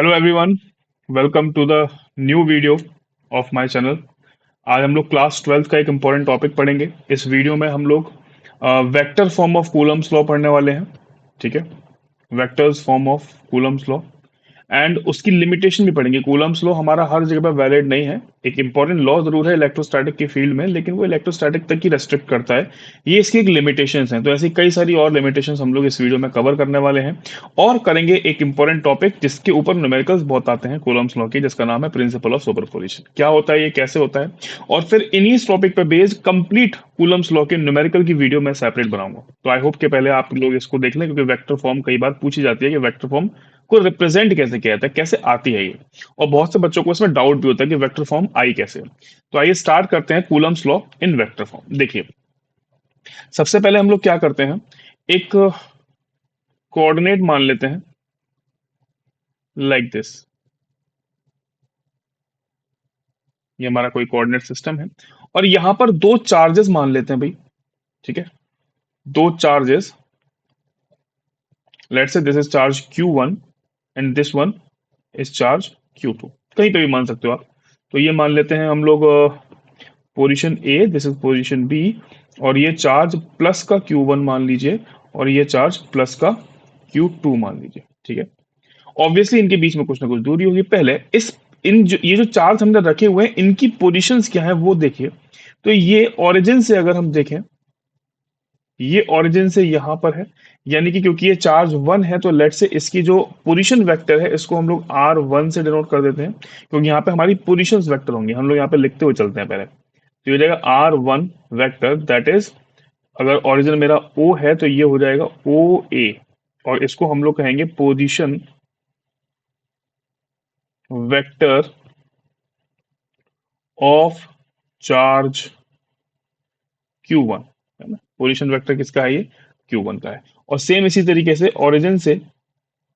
Hello everyone, welcome to the new video of my channel. आज हम लोग class 12th का एक इम्पॉर्टेंट टॉपिक पढ़ेंगे। इस वीडियो में हम लोग vector form of Coulomb's law पढ़ने वाले हैं। ठीक है, vectors form of Coulomb's law and उसकी लिमिटेशन भी पढ़ेंगे। कूलम्स लॉ हमारा हर जगह पे वैलिड नहीं है। एक इंपॉर्टेंट लॉ जरूर है इलेक्ट्रोस्टैटिक की फील्ड में, लेकिन वो इलेक्ट्रोस्टैटिक तक ही रेस्ट्रिक्ट करता है। ये इसकी एक लिमिटेशंस हैं। तो ऐसी कई सारी और लिमिटेशंस हम लोग इस वीडियो में कवर करने वाले हैं और करेंगे एक इंपॉर्टेंट टॉपिक जिसके ऊपर न्यूमेरिकल्स बहुत आते हैं कूलम्स लॉ के, जिसका नाम है प्रिंसिपल ऑफ सुपरपोजिशन। क्या होता है, ये कैसे होता है, और फिर इन्हीं टॉपिक पे बेस्ड कंप्लीट कूलम्स लॉ के न्यूमेरिकल की वीडियो मैं सेपरेट बनाऊंगा। तो आई होप कि पहले आप लोग इसको देख लें, क्योंकि वेक्टर फॉर्म कई बार पूछी जाती है कि वेक्टर फॉर्म को रिप्रेजेंट कैसे किया जाता है, कैसे आती है ये। और बहुत से बच्चों को इसमें डाउट भी होता है कि वेक्टर फॉर्म आई कैसे। तो आइए स्टार्ट करते हैं Coulomb's law in vector form. देखिए, सबसे पहले हम लोग क्या करते हैं, एक कोऑर्डिनेट मान लेते हैं लाइक दिस। ये हमारा कोई कोऑर्डिनेट सिस्टम है और यहां पर दो चार्जेस मान लेते हैं भाई। ठीक है, दो charges, let's say this is charge Q1 and this one is charge Q2। कहीं पे भी मान सकते हो आप। तो ये मान लेते हैं हम लोग position A, this is position B, और ये चार्ज प्लस का Q1 मान लीजिए और ये चार्ज प्लस का Q2 मान लीजिए। ठीक है, ऑब्वियसली इनके बीच में कुछ ना कुछ दूरी होगी। पहले इस इन जो ये जो चार्ज हमने रखे हुए हैं, इनकी पोजीशंस क्या है वो देखिए। तो ये ओरिजिन से अगर हम देखें, ये ओरिजिन से यहां पर है, यानी कि क्योंकि ये चार्ज वन है तो लेट से इसकी जो पोजीशन वेक्टर है इसको हम लोग R1 से डिनोट कर देते हैं, क्योंकि यहाँ पे हमारी पोजीशंस वेक्टर होंगी। हम लोग यहाँ पे लिखते हुए चलते हैं पहले। तो ये हो जाएगा R1 वेक्टर, दैट इज, अगर ओरिजिन मेरा O है तो ये हो जाएगा OA, और इसको हम लोग कहेंगे position vector of charge Q1, है ना। पोजीशन वेक्टर किसका है, ये Q1 का है। और सेम इसी तरीके से ओरिजिन से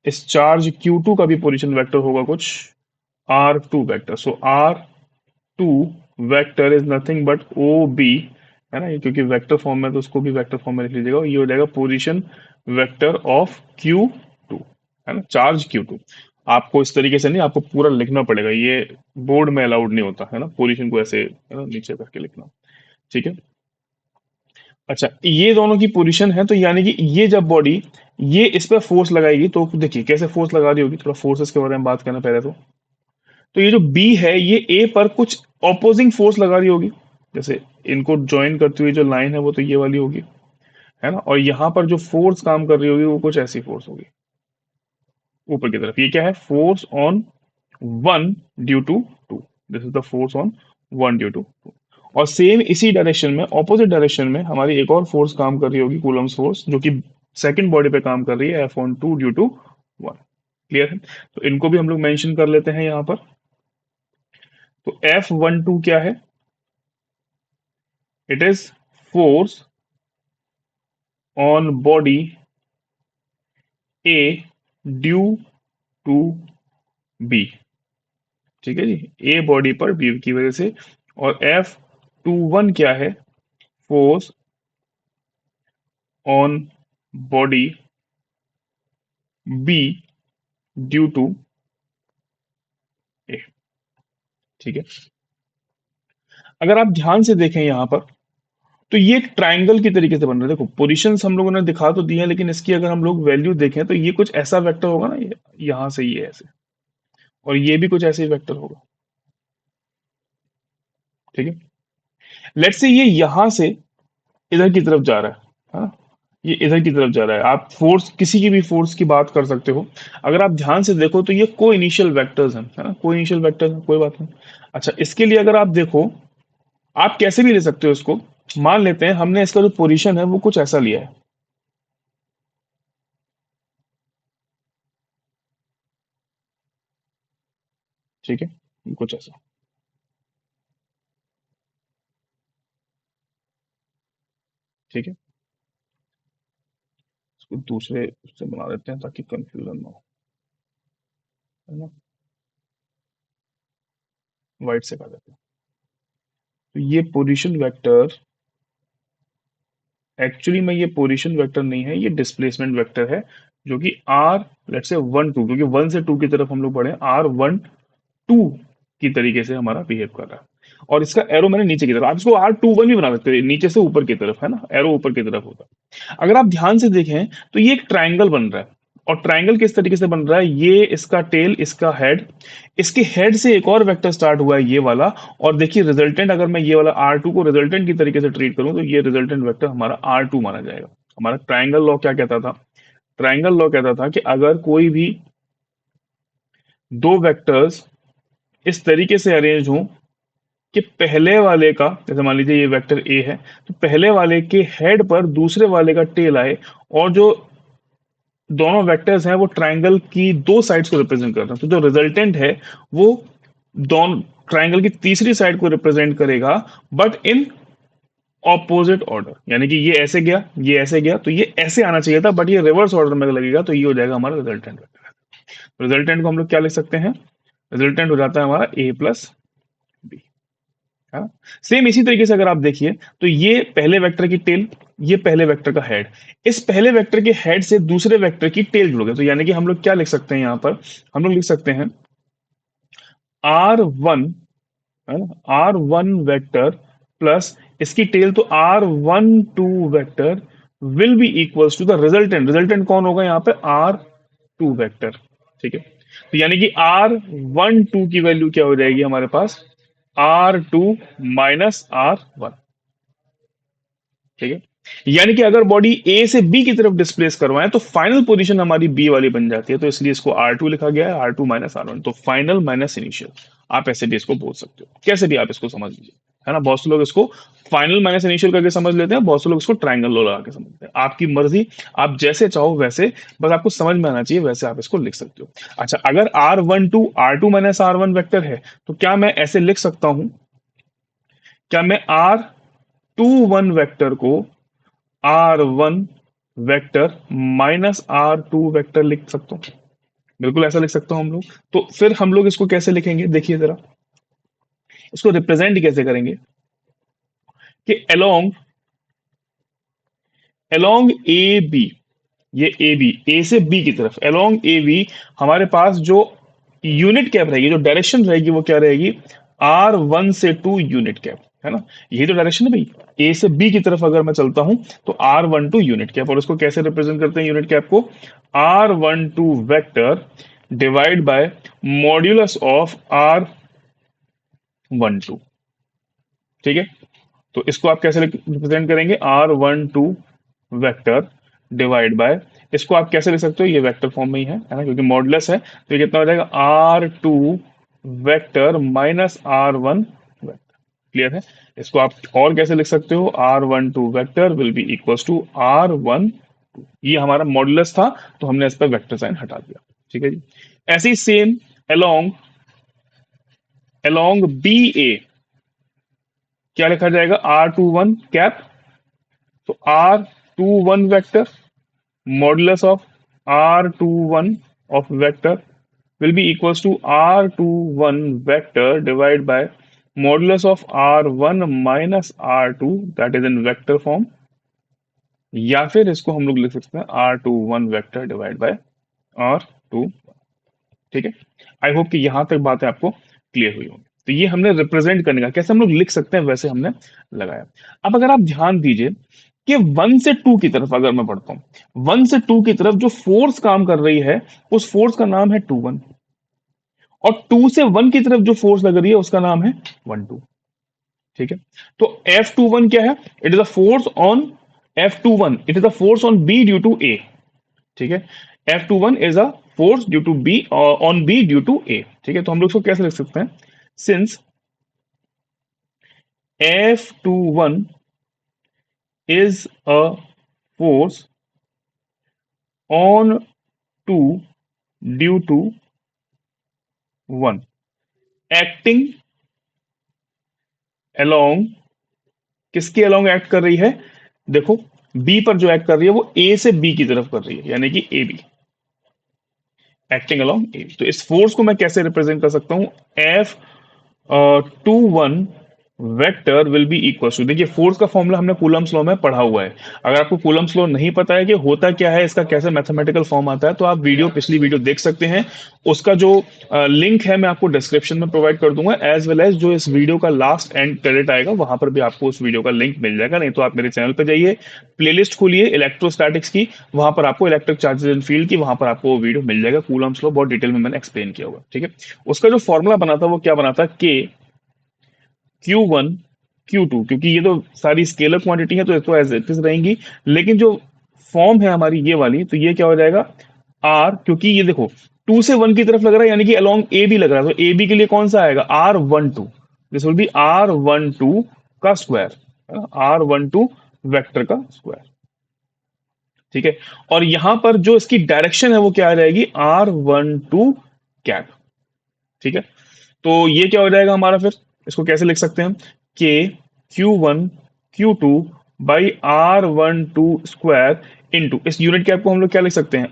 इस चार्ज Q2 का भी पोजीशन वेक्टर होगा कुछ R2 vector. So R2 vector is nothing but OB, है ना। ये क्योंकि वेक्टर फॉर्म में तो उसको भी वेक्टर फॉर्म में लिख लीजिएगा। ये हो जाएगा पोजीशन वेक्टर ऑफ Q2, है ना, चार्ज Q2। आपको इस तरीके से नहीं, आपको पूरा लिखना पड़ेगा। ये बोर्ड में अलाउड नहीं होता है ना, पोजीशन को ऐसे, है ना, नीचे करके लिखना। ठीक है, अच्छा, ये दोनों की पोजीशन है, तो यानी कि ये जब बॉडी ये इस पर फोर्स लगाएगी तो देखिए कैसे फोर्स लगा रही होगी। थोड़ा फोर्सेस के बारे में बात करना पहले तो ये जो बी है ये ए पर कुछ ऑपोजिंग फोर्स लगा रही होगी। जैसे इनको ज्वाइन करती हुई जो लाइन है वो तो ये वाली होगी, है ना। और यहाँ पर जो फोर्स काम कर रही होगी वो कुछ ऐसी फोर्स होगी ऊपर की तरफ। ये क्या है, force on one due to two. This is the force on one due to two. और सेम इसी डायरेक्शन में, ऑपोजिट डायरेक्शन में हमारी एक और फोर्स काम कर रही होगी, कूलम्स फोर्स, जो कि सेकंड बॉडी पे काम कर रही है, F(2) due to one. Clear है, तो इनको भी हम लोग मेंशन कर लेते हैं यहाँ पर। तो F(1)(2) क्या है, it is force on body A due to B. ठीक है जी, ए बॉडी पर बी की वजह से। और F(2)(1) क्या है, force on body B due to A. ठीक है, अगर आप ध्यान से देखें यहां पर, तो ये एक ट्रायंगल की तरीके से बन रहा है। देखो पोजीशंस हम लोगों ने दिखा तो दी है, लेकिन इसकी अगर हम लोग वैल्यू देखें तो ये कुछ ऐसा वेक्टर होगा ना, ये यहां से ये ऐसे, और ये भी कुछ ऐसे ही वेक्टर होगा। ठीक है, लेट्स से ये यहां से इधर की तरफ जा रहा है, हाँ, ये इधर की तरफ जा रहा है। आप फोर्स, किसी की भी फोर्स की बात कर सकते हो। अगर आप ध्यान से देखो तो ये को इनिशियल वेक्टर्स हैं, है ना, को इनिशियल वेक्टर्स हैं, कोई बात नहीं। अच्छा, इसके लिए अगर आप देखो, आप कैसे भी ले सकते हो इसको। मान लेते हैं हमने इसका जो पोजीशन है वो कुछ ऐसा लिया है। ठीक है, ये कुछ ऐसा। ठीक है, इसको दूसरे उससे बना देते हैं ताकि कंफ्यूजन ना हो, है ना। वाइट से कर देते हैं। तो ये पोजीशन वेक्टर, एक्चुअली में ये पोजीशन वेक्टर नहीं है, ये डिस्प्लेसमेंट वेक्टर है। जो कि आर लेट्स से 1 2, क्योंकि 1 से 2 की तरफ हम लोग बढ़े, R12 की तरीके से हमारा बिहेव कर रहा है। और इसका एरो मैंने नीचे की तरफ, आप इसको R21 भी बना सकते हैं, नीचे से ऊपर की तरफ है ना, एरो ऊपर की तरफ होता है। अगर आप ध्यान से देखें तो ये एक ट्रायंगल बन रहा है। और ट्रायंगल किस तरीके से बन रहा है, ये इसका टेल, इसका हेड, इसके हेड से एक और वेक्टर स्टार्ट हुआ है ये वाला। और देखिए रिजल्टेंट, अगर मैं ये वाला R2 को रिजल्टेंट की तरीके से ट्रीट करूं तो ये रिजल्टेंट वेक्टर हमारा R2 माना जाएगा। हमारा ट्रायंगल लॉ क्या कहता था, ट्रायंगल लॉ कहता था कि अगर कोई भी दो वेक्टर्स इस तरीके से अरेंज हों कि पहले वाले का, जैसे मान लीजिए ये वेक्टर ए है, तो पहले वाले के हेड पर दूसरे वाले का टेल आए, और जो दोनों वेक्टर्स हैं वो ट्रायंगल की दो साइड्स को रिप्रेजेंट कर रहे हैं, तो जो रिजल्टेंट है वो दोनों ट्रायंगल की तीसरी साइड को रिप्रेजेंट करेगा, बट इन ऑपोजिट ऑर्डर। यानी कि ये ऐसे गया, ये ऐसे गया, तो ये ऐसे आना चाहिए था, बट ये रिवर्स ऑर्डर में लगेगा, तो ये हो जाएगा हमारा रिजल्टेंट वेक्टर। रिजल्टेंट को हम लोग क्या लिख सकते हैं, रिजल्टेंट हो जाता है हमारा ए प्लस बी। हाँ, सेम इसी तरीके से अगर आप देखिए तो ये पहले वेक्टर की टेल, ये पहले वेक्टर का हेड, इस पहले वेक्टर के हेड से दूसरे वेक्टर की टेल जुड़ गए, तो यानी कि हम लोग क्या लिख सकते हैं यहां पर, हम लोग लिख सकते हैं R1, है ना, R1 वेक्टर प्लस इसकी टेल, तो R12 vector will be equals to the resultant. Resultant कौन होगा यहाँ पे, R2 वेक्टर। ठीक है, तो यानी कि R12 की वैल्यू क्या हो जाएगी हमारे पास, R2 माइनस R1। ठीक है, यानी कि अगर बॉडी ए से बी की तरफ डिस्प्लेस करवाएं तो फाइनल पोजीशन हमारी बी वाली बन जाती है, तो इसलिए इसको R2 लिखा गया है, R2 माइनस R1, तो फाइनल माइनस इनिशियल। आप ऐसे भी इसको बोल सकते हो, कैसे भी आप इसको समझ लीजिए, है ना। बहुत से लोग इसको फाइनल माइनस इनिशियल करके समझ लेते हैं, बहुत से लोग इसको ट्रायंगल लॉ लगा के समझते हैं, आपकी मर्जी, आप जैसे चाहो वैसे, बस आपको समझ में आना चाहिए, वैसे आप इसको लिख सकते हो। अच्छा, अगर R12 माइनस R1 वेक्टर है, तो क्या मैं ऐसे लिख सकता हूं, क्या मैं R21 वेक्टर को R1 vector minus R2 vector लिख सकता हूं, बिल्कुल ऐसा लिख सकता हूं हम लोग। तो फिर हम लोग इसको कैसे लिखेंगे, देखिए जरा, इसको रिप्रेजेंट कैसे करेंगे, कि अलोंग अलोंग ए बी, ये ए बी, ए से बी की तरफ अलोंग ए बी, हमारे पास जो यूनिट कैप रहेगी, जो डायरेक्शन रहेगी, वो क्या रहेगी, R1 से 2 यूनिट कैप, है ना। यही तो डायरेक्शन है भाई, ए से बी की तरफ अगर मैं चलता हूं तो R12 यूनिट कैप, और उसको कैसे रिप्रेजेंट करते हैं यूनिट कैप को, R12 vector divide by modulus of R12। ठीक है, तो इसको आप कैसे रिप्रेजेंट करेंगे, R12 वेक्टर डिवाइड बाय, इसको आप कैसे लिख सकते हो, ये वेक्टर फॉर्म में ही है ना, क्योंकि मॉडुलस है, तो ये कितना हो जाएगा, R2 vector minus R1 vector. Clear है, इसको आप और कैसे लिख सकते हो, R12 vector will be equals to R1, ये हमारा मॉडुलस था, तो हमने इस पर वेक्टर साइन हटा दिया। ठीक है जी, ऐसे ही सेम अलोंग अलोंग बी ए क्या लिखा जाएगा, R21 कैप, तो R21 vector modulus of R21 of vector will be equals to R21 vector divided by modulus of R1 minus R2, that is in vector form, या फिर इसको हम लोग लिख सकते हैं R21 vector divide by R2। ठीक है, आई होप कि यहां तक बातें आपको क्लियर हुई होंगी। तो ये हमने रिप्रेजेंट करने का, कैसे हम लोग लिख सकते हैं वैसे हमने लगाया। अब अगर आप ध्यान दीजिए कि 1 से 2 की तरफ अगर मैं बढ़ता हूं, 1 से 2 की तरफ जो फोर्स काम कर रही है, उस फोर्स का नाम है 2 1, और 2 से 1 की तरफ जो फोर्स लग रही है उसका नाम है 1 2। ठीक है, तो F21 क्या है, it is a force on F21, it is a force on B due to A। ठीक है, F21 is a force due to B on B due to A. ठीक है, तो हम लोग इसको कैसे लिख सकते हैं, since F21 is a force on 2 due to 1 acting along, किसके अलोंग एक्ट कर रही है, देखो बी पर जो एक्ट कर रही है वो ए से बी की तरफ कर रही है, यानी कि ए बी, एक्टिंग अलोंग ए। तो इस फोर्स को मैं कैसे रिप्रेजेंट कर सकता हूं, F 21 vector will be equal to, देखिए फोर्स का फॉर्मूला हमने कूलम्स लॉ में पढ़ा हुआ है। अगर आपको कूलम्स लॉ नहीं पता है कि होता क्या है, इसका कैसे मैथमेटिकल फॉर्म आता है, तो आप पिछली वीडियो देख सकते हैं। उसका जो लिंक है मैं आपको डिस्क्रिप्शन में प्रोवाइड कर दूंगा, एज वेल एज जो इस वीडियो का लास्ट एंड क्रेडिट आएगा वहां पर भी आपको उस वीडियो का लिंक मिल जाएगा। नहीं तो आप मेरे चैनल पर जाइए, प्लेलिस्ट खोलिए इलेक्ट्रोस्टैटिक्स की, वहां पर आपको इलेक्ट्रिक चार्जेस एंड फील्ड की, वहां पर आपको वो वीडियो मिल जाएगा। कूलम्स लॉ बहुत डिटेल में मैंने एक्सप्लेन किया हुआ है, ठीक है। उसका जो फॉर्मूला बना था वो क्या बना था, के Q1 Q2, क्योंकि ये तो सारी स्केलर क्वांटिटी है तो इसको एज इट इज रहेंगी। लेकिन जो फॉर्म है हमारी ये वाली, तो ये क्या हो जाएगा आर, क्योंकि ये देखो 2 से 1 की तरफ लग रहा है, यानी कि अलोंग ए बी लग रहा है, तो ए बी के लिए कौन सा आएगा, R12, this will be R12 का स्क्वायर, R12 वेक्टर का स्क्वायर, ठीक है। और यहां पर जो इसकी डायरेक्शन है वो क्या आ जाएगी, R12 कैप, ठीक है। तो ये क्या हो जाएगा हमारा, फिर इसको कैसे लिख सकते हैं हम, के Q1 Q2 by R12 square into, इस यूनिट कैप को हम लोग क्या लिख सकते हैं,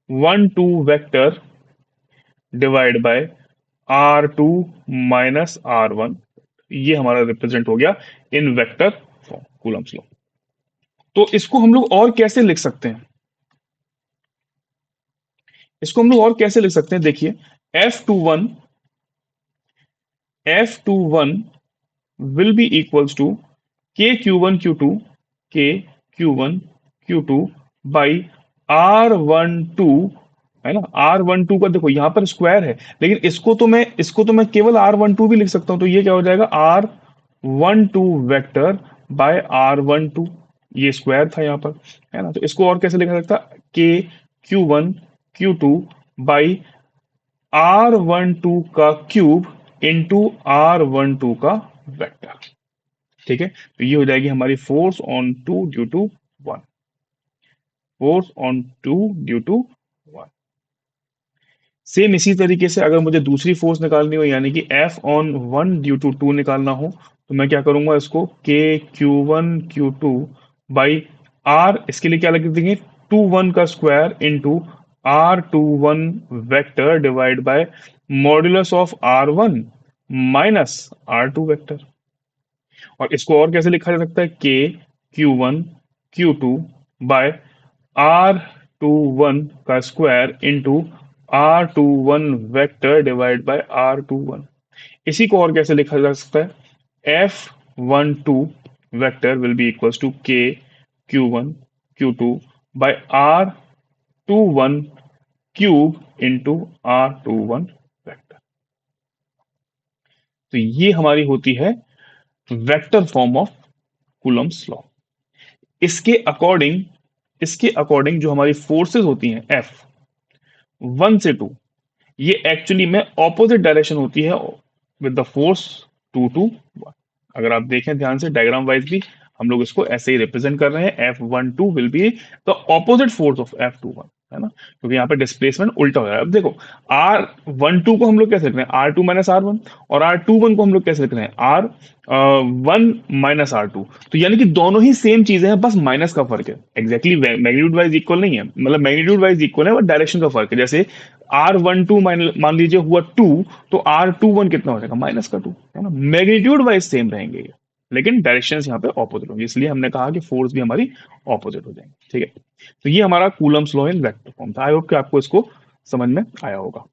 R12 vector divide by R2 minus R1, ये हमारा रिप्रेजेंट हो गया इन वेक्टर फॉर्म, कूलम्स लॉ। तो इसको हम लोग और कैसे लिख सकते हैं, इसको हम लोग और कैसे लिख सकते हैं, देखिए F21 F21 will be equals to k Q1 Q2 k Q1 Q2 by R12, है ना। R12 का देखो यहां पर स्क्वायर है, लेकिन इसको तो मैं केवल R12 भी लिख सकता हूं, तो ये क्या हो जाएगा, R12 वेक्टर बाय R12, ये स्क्वायर था यहाँ पर, है ना। तो इसको और कैसे लिखा सकता, के Q1 Q2 बाई R12 का क्यूब इंटू R12 का वेक्टर, ठीक है। तो ये हो जाएगी हमारी force on two due to one, force on two due to one. Same इसी तरीके से अगर मुझे दूसरी फोर्स निकालनी हो, यानी कि F(1) ड्यू टू 2 निकालना हो, तो मैं क्या करूंगा, इसको के Q1 Q2 बाई आर, इसके लिए क्या लिख देंगे, 2 1 का square into R21 vector divide by modulus of R1 minus R2 vector. और इसको और कैसे लिखा जा सकता है, के Q1 Q2 बाय R21 का square into R21 vector divide by R21। इसी को और कैसे लिखा जा सकता है, F12 vector will be equals to k Q1 Q2 bye R21 cube into R21 vector. तो ये हमारी होती है vector form of Coulomb's law. इसके अकॉर्डिंग इसके अकॉर्डिंग जो हमारी फोर्सेस होती हैं F1 से 2, ये एक्चुअली में ऑपोजिट डायरेक्शन होती है विद द फोर्स 2 to 1। अगर आप देखें ध्यान से डायग्राम वाइज भी हम लोग इसको ऐसे ही रिप्रेजेंट कर रहे हैं, F12 will be the opposite force of F21, है ना, क्योंकि यहाँ पे डिस्प्लेसमेंट उल्टा हो रहा है। अब देखो R12 को हम लोग कैसे लिख रहे हैं, R2 माइनस R1, और R21 को हम लोग कैसे लिख रहे हैं, R1 माइनस R2। तो यानी कि दोनों ही सेम चीजें हैं, बस माइनस का फर्क है, एग्जैक्टली मैग्नीट्यूड वाइज इक्वल नहीं है, मतलब मैग्नीट्यूड वाइज इक्वल है बट डायरेक्शन का फर्क है। जैसे R12 मान लीजिए हुआ 2, तो R21 कितना हो जाएगा, माइनस का 2, है ना। मैग्नीट्यूड वाइज सेम रहेंगे ये, लेकिन डायरेक्शन यहाँ पे ऑपोजिट होंगे, इसलिए हमने कहा कि फोर्स भी हमारी ऑपोजिट हो जाएंगे, ठीक है। तो ये हमारा Coulomb's law in vector form था। आई होप कि आपको इसको समझ में आया होगा।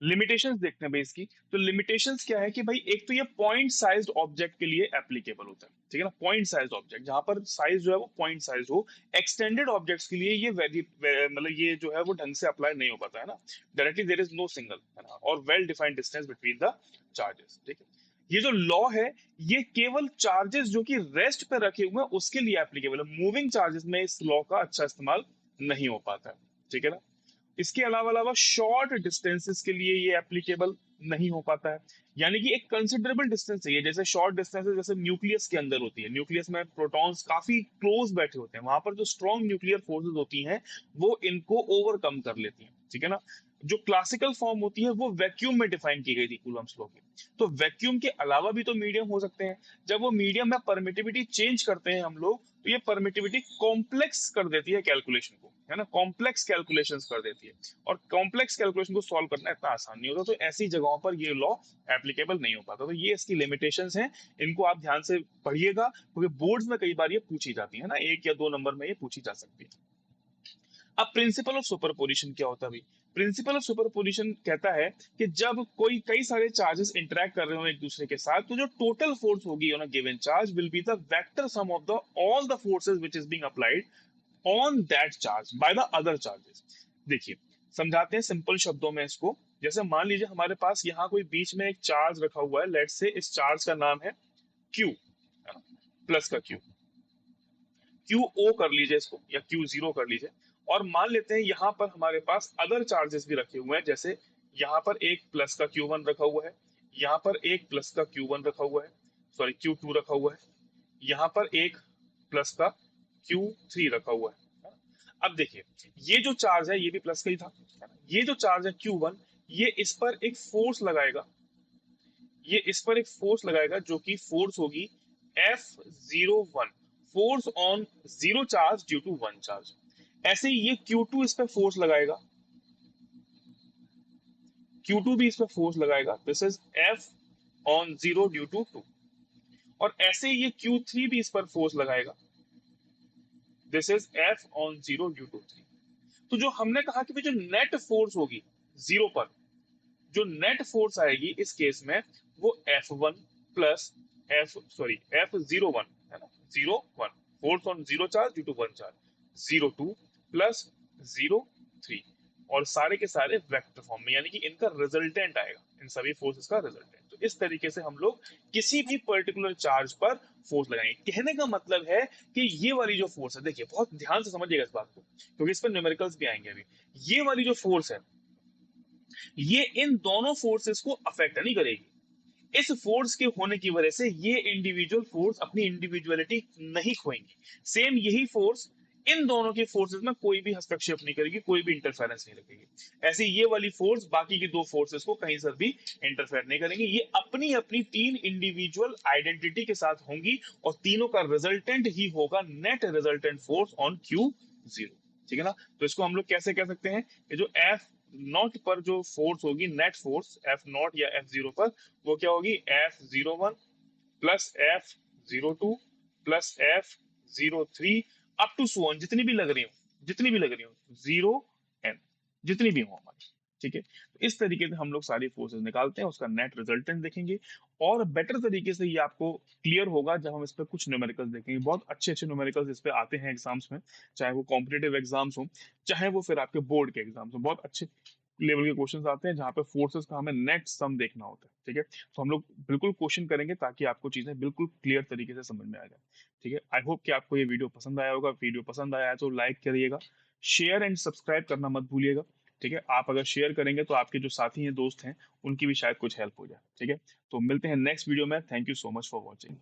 लिमिटेशंस देखते हैं भाई इसकी। तो लिमिटेशंस क्या है कि भाई एक तो ये पॉइंट साइज्ड ऑब्जेक्ट के लिए एप्लीकेबल होता है, ठीक है ना, पॉइंट साइज्ड ऑब्जेक्ट जहां पर साइज जो है वो पॉइंट साइज हो। एक्सटेंडेड ऑब्जेक्ट्स के लिए ये मतलब ये जो है वो ढंग से अप्लाई नहीं हो पाता, है ना, directly there is no single, है ना, और well defined distance between the charges, ठीक है। ये जो लॉ है ये केवल चार्जेस जो कि रेस्ट पे रखे हुए हैं उसके लिए एप्लीकेबल है, मूविंग चार्जेस में इस लॉ का अच्छा इस्तेमाल नहीं हो पाता है, ठीक है ना। इसके अलावा अलावा शॉर्ट डिस्टेंसेस के लिए ये एप्लीकेबल नहीं हो पाता है, यानी कि एक कंसिडरेबल डिस्टेंस चाहिए, जैसे शॉर्ट डिस्टेंसेस जैसे न्यूक्लियस के अंदर होती है, न्यूक्लियस में प्रोटॉन्स काफी क्लोज बैठे होते हैं, वहां पर जो स्ट्रॉन्ग न्यूक्लियर फोर्सेस होती हैं वो इनको ओवरकम कर लेती हैं, ठीक है ना। जो क्लासिकल फॉर्म होती है वो वैक्यूम में डिफाइन की गई थी कूलम्स लॉ की। तो वैक्यूम के अलावा भी तो मीडियम हो सकते हैं, जब वो मीडियम में परमिटिविटी चेंज करते हैं हम लोग, तो ये परमिटिविटी कॉम्प्लेक्स कर देती है कैलकुलेशन को, है ना, कॉम्प्लेक्स कैलकुलेशंस कर देती है, और कॉम्प्लेक्स कैलकुलेशन को सॉल्व करना इतना आसान नहीं होता, तो ऐसी जगहों पर ये लॉ एप्लीकेबल नहीं हो पाता। तो ये इसकी लिमिटेशंस हैं, इनको आप ध्यान से पढ़िएगा, क्योंकि बोर्ड्स में कई बार ये पूछी जाती है ना, 1 या 2 नंबर में ये पूछी जा सकती है। अब प्रिंसिपल ऑफ सुपरपोजिशन क्या होता है भाई? प्रिंसिपल ऑफ सुपरपोजिशन कहता है कि जब कोई कई सारे चार्जेस इंटरेक्ट कर रहे हो एक दूसरे के साथ, तो जो टोटल फोर्स होगी on a given charge will be the vector sum of the all the forces which is being applied on that charge by the other charges. देखिए, समझाते हैं सिंपल शब्दों में इसको। जैसे मान लीजिए हमारे पास यहाँ कोई बीच में एक चार्ज रखा हुआ है, लेट्स से इस चार्ज का नाम है Q, प्लस का Q, क्यू ओ कर लीजिए इसको, या Q0 कर लीजिए। और मान लेते हैं यहाँ पर हमारे पास अदर चार्जेस भी रखे हुए हैं, जैसे यहाँ पर एक प्लस का Q1 रखा हुआ है, यहाँ पर एक प्लस का Q1 रखा हुआ है, सॉरी Q2 रखा हुआ है, यहाँ पर एक प्लस का Q3 रखा हुआ है। अब देखिए, ये जो चार्ज है ये भी प्लस का ही था, ये जो चार्ज है Q1, ये इस पर एक फोर्स लगाएगा, ये इस पर एक फोर्स लगाएगा जो कि फोर्स होगी F01, force on zero charge due to one charge. ऐसे ही ये Q2 इस पर फोर्स लगाएगा, Q2 भी इस पर फोर्स लगाएगा, this is F on zero due to two. और ऐसे ही ये Q3 भी इस पर फोर्स लगाएगा, this is F on zero due to three. तो जो हमने कहा कि जो नेट फोर्स होगी जीरो पर, जो नेट फोर्स आएगी इस केस में, वो F1 प्लस F01 है ना, 01 force on zero charge due to one charge, 02 plus 03, और सारे के सारे वेक्टर फॉर्म में, यानी कि इनका रिजल्टेंट आएगा, इन सभी फोर्सेस का रिजल्टेंट। तो इस तरीके से हम लोग किसी भी पर्टिकुलर चार्ज पर फोर्स लगाएंगे। कहने का मतलब है कि ये वाली जो फोर्स है, देखिए बहुत ध्यान से समझिएगा इस बात को, क्योंकि इस पर न्यूमेरिकल्स भी आएंगे अभी। ये वाली जो फोर्स है, ये इन दोनों फोर्सेस को अफेक्ट नहीं करेगी। इस फोर्स के होने की वजह से ये इंडिविजुअल फोर्स अपनी इंडिविजुअलिटी नहीं खोएंगी। सेम यही फोर्स इन दोनों के फोर्सेस में कोई भी हस्तक्षेप नहीं करेगी, कोई भी इंटरफेरेंस नहीं रखेगी। ऐसे ये वाली फोर्स बाकी की दो फोर्सेस को कहीं से भी इंटरफेयर नहीं करेंगी। ये अपनी अपनी तीन इंडिविजुअल आइडेंटिटी के साथ होंगी, और तीनों का रिजल्टेंट ही होगा net resultant force on Q0। ठीक है ना? तो इसको हम लोग कैसे कह सकते हैं कि जो F नॉट पर जो फोर्स होगी, नेट फोर्स F0 या F0 पर, वो क्या होगी? F01 plus F02 plus F03 up to so on, जितनी भी लग रही हो, जितनी भी लग रही हो, 0n, जितनी भी हो हमारी। ठीक है? तो इस तरीके से हम लोग सारी फोर्सेस निकालते हैं, उसका नेट रिजल्टेंट देखेंगे, और बेटर तरीके से ये आपको क्लियर होगा जब हम इस पर कुछ न्यूमेरिकल्स देखेंगे। बहुत अच्छे अच्छे न्यूमेरिकल्स इस पे आते हैं एग्जाम्स में, चाहे वो कॉम्पिटेटिव एग्जाम्स हो, चाहे वो फिर आपके बोर्ड के एग्जाम्स हो। बहुत अच्छे लेवल के क्वेश्चंस आते हैं जहाँ पे फोर्सेस का हमें नेट सम देखना होता है। ठीक है? तो हम लोग बिल्कुल क्वेश्चन करेंगे ताकि आपको चीजें बिल्कुल क्लियर तरीके से समझ में आ जाए। ठीक है? आई होप कि आपको ये वीडियो पसंद आया होगा। वीडियो पसंद आया है तो लाइक करिएगा, शेयर एंड सब्सक्राइब करना मत भूलिएगा। ठीक है? आप अगर शेयर करेंगे तो आपके जो साथी हैं, दोस्त हैं, उनकी भी शायद कुछ हेल्प हो जाए। ठीक है? तो मिलते हैं नेक्स्ट वीडियो में। Thank you so much for watching.